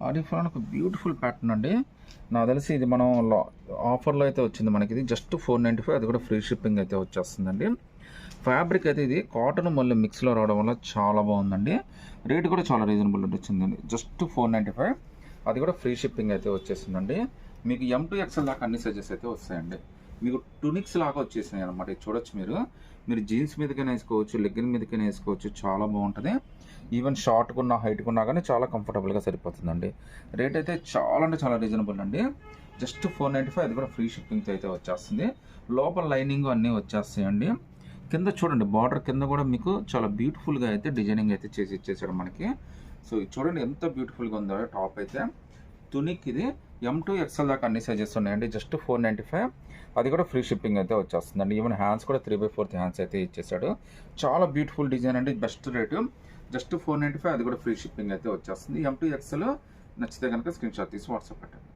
ఆరిఫ్లాన్ ఒక beautiful pattern అండి. నాకు తెలిసి ఇది మనం ఆఫర్లో అయితే వచ్చింది మనకి. ఇది జస్ట్ 495, అది కూడా ఫ్రీ షిప్పింగ్ అయితే వచ్చేస్తుందండి. ఫ్యాబ్రిక్ అయితే ఇది కాటన్ మళ్ళీ మిక్స్లో రావడం వల్ల చాలా బాగుందండి. రేట్ కూడా చాలా రీజనబుల్ వచ్చిందండి. జస్ట్ 495, అది కూడా ఫ్రీ షిప్పింగ్ అయితే వచ్చేసిందండి. మీకు M2XL దాకా అన్ని సైజెస్ అయితే వస్తాయండి. మీకు టునిక్స్ లాగా వచ్చేసినాయి అనమాట. ఇది చూడొచ్చు మీరు జీన్స్ మీదకైనా వేసుకోవచ్చు, లెగ్గిన్ మీదకైనా వేసుకోవచ్చు. చాలా బాగుంటుంది. ఈవెన్ షార్ట్కున్నా హైట్కున్నా కానీ చాలా కంఫర్టబుల్గా సరిపోతుందండి. రేట్ అయితే చాలా అంటే చాలా రీజనబుల్ అండి. జస్ట్ 495, అది కూడా ఫ్రీ షిప్పింగ్తో అయితే వచ్చేస్తుంది. లోపల లైనింగ్ అన్నీ వచ్చేస్తాయండి. కింద చూడండి, బార్డర్ కింద కూడా మీకు చాలా బ్యూటిఫుల్గా అయితే డిజైనింగ్ అయితే చేసి ఇచ్చేసాడు మనకి. సో ఇది చూడండి ఎంత బ్యూటిఫుల్గా ఉందో టాప్ అయితే. తునిక్ ఇది M2XL దాకా అన్ని సైజెస్ ఉన్నాయండి. జస్ట్ 495, అది కూడా ఫ్రీ షిప్పింగ్ అయితే వచ్చేస్తుందండి. ఈవెన్ హ్యాండ్స్ కూడా 3/4 హ్యాండ్స్ అయితే ఇచ్చేసాడు. చాలా బ్యూటిఫుల్ డిజైన్ అండి. బెస్ట్ రేటు జస్ట్ 495, అది కూడా ఫ్రీ షిప్పింగ్ అయితే వచ్చేస్తుంది. M2XL నచ్చితే కనుక స్క్రీన్ షాట్ తీసి వాట్సాప్ పెట్టండి.